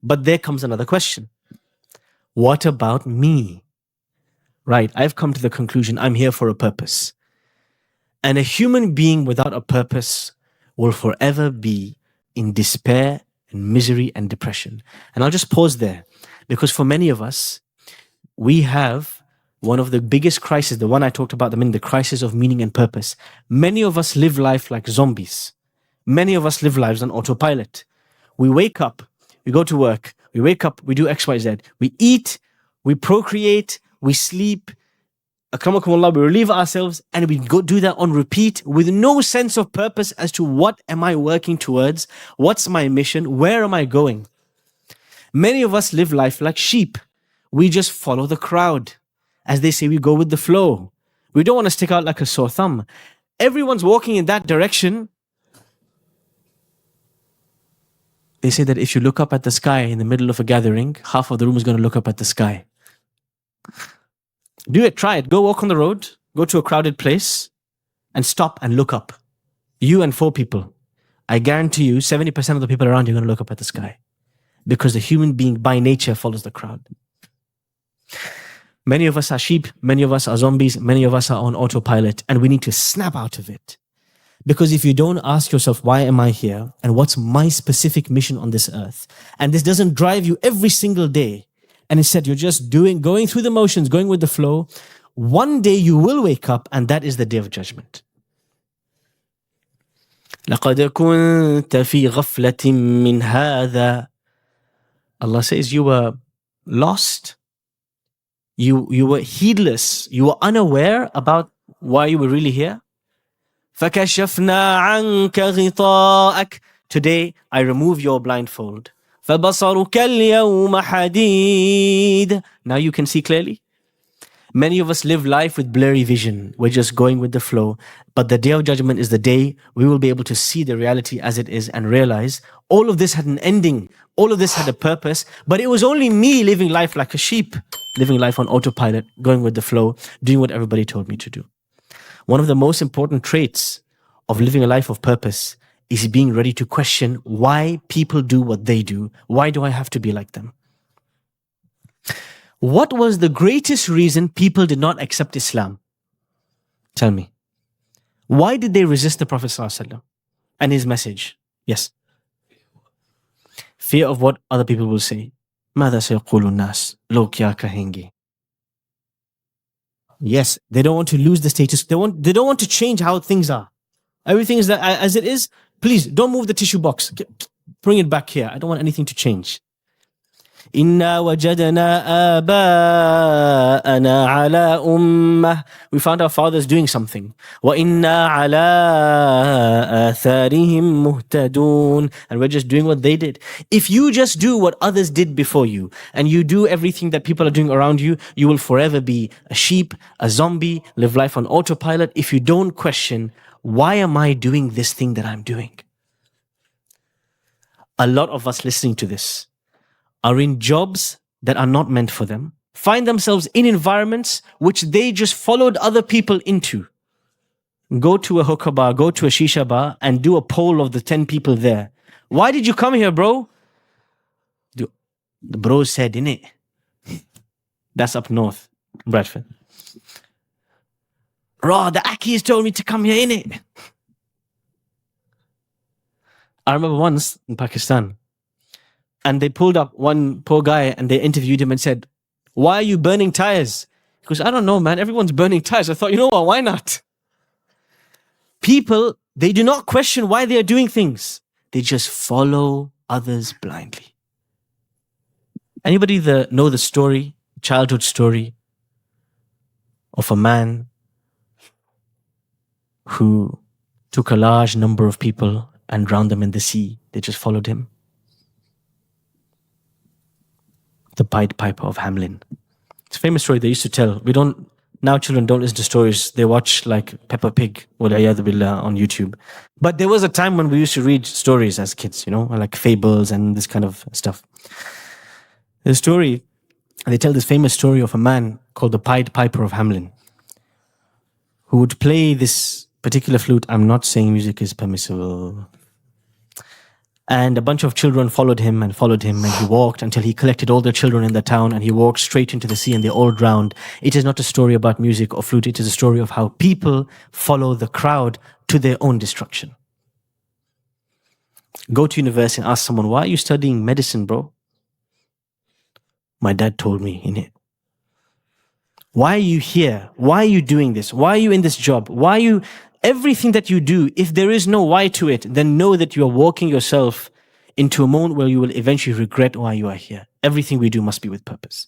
But there comes another question. What about me? Right, I've come to the conclusion I'm here for a purpose. And a human being without a purpose will forever be in despair and misery and depression. And I'll just pause there, because for many of us, we have one of the biggest crises, the one I talked about, the crisis of meaning and purpose. Many of us live life like zombies. Many of us live lives on autopilot. We wake up, we go to work, we wake up, we do X, Y, Z. We eat, we procreate, we sleep, akramakumullah, we relieve ourselves, and we go do that on repeat with no sense of purpose as to what am I working towards, what's my mission, where am I going. Many of us live life like sheep. We just follow the crowd. As they say, we go with the flow. We don't want to stick out like a sore thumb. Everyone's walking in that direction. They say that if you look up at the sky in the middle of a gathering, half of the room is going to look up at the sky. Do it, try it. Go walk on the road, go to a crowded place, and stop and look up. You and 4 people. I guarantee you, 70% of the people around you are going to look up at the sky. Because the human being by nature follows the crowd. Many of us are sheep, many of us are zombies, many of us are on autopilot, and we need to snap out of it. Because if you don't ask yourself, why am I here? And what's my specific mission on this earth? And this doesn't drive you every single day. And instead, you're just going through the motions, going with the flow. One day you will wake up, and that is the day of judgment. لَقَدْ كُنْتَ فِي غَفْلَةٍ مِّنْ هَذَا. Allah says you were lost. You were heedless. You were unaware about why you were really here. فَكَشَفْنَا عَنْكَ غِطَاءَكَ. Today, I remove your blindfold. فَبَصَرُكَ الْيَوْمَ حَدِيدٌ. Now you can see clearly. Many of us live life with blurry vision. We're just going with the flow. But the day of judgment is the day we will be able to see the reality as it is and realize all of this had an ending. All of this had a purpose. But it was only me living life like a sheep, living life on autopilot, going with the flow, doing what everybody told me to do. One of the most important traits of living a life of purpose is being ready to question why people do what they do. Why do I have to be like them? What was the greatest reason people did not accept Islam? Tell me. Why did they resist the Prophet ﷺ and his message? Yes. Fear of what other people will say. ماذا سيقول الناس لو كیا कहेंगे. Yes, they don't want to lose the status. They don't want to change how things are. Everything is as it is. Please don't move the tissue box. Bring it back here. I don't want anything to change. إِنَّا وَجَدْنَا آبَاءَنَا عَلَىٰ أُمَّةٍ. We found our fathers doing something. وَإِنَّا عَلَىٰ آثَارِهِمْ مُهْتَدُونَ. And we're just doing what they did. If you just do what others did before you, and you do everything that people are doing around you, you will forever be a sheep, a zombie, live life on autopilot if you don't question, why am I doing this thing that I'm doing? A lot of us listening to this are in jobs that are not meant for them, find themselves in environments which they just followed other people into. Go to a hookah bar, go to a shisha bar, and do a poll of the 10 people there. Why did you come here, bro? The bro said, innit? That's up north, Bradford. Raw, the Akis told me to come here, innit? I remember once in Pakistan, and they pulled up one poor guy and they interviewed him and said, why are you burning tires? He goes, I don't know, man. Everyone's burning tires. I thought, you know what? Why not? People, they do not question why they are doing things. They just follow others blindly. Anybody know the story, childhood story of a man who took a large number of people and drowned them in the sea? They just followed him. The Pied Piper of Hamelin. It's a famous story they used to tell. Now children don't listen to stories. They watch like Peppa Pig or A'yadhu Billah on YouTube. But there was a time when we used to read stories as kids, like fables and this kind of stuff. The story, they tell this famous story of a man called the Pied Piper of Hamelin, who would play this particular flute. I'm not saying music is permissible. And a bunch of children followed him, and he walked until he collected all the children in the town, and he walked straight into the sea, and they all drowned. It is not a story about music or flute, it is a story of how people follow the crowd to their own destruction. Go to university and ask someone, why are you studying medicine, bro? My dad told me in it. Why are you here? Why are you doing this? Why are you in this job? Why are you... Everything that you do, if there is no why to it, then know that you are walking yourself into a moment where you will eventually regret why you are here. Everything we do must be with purpose.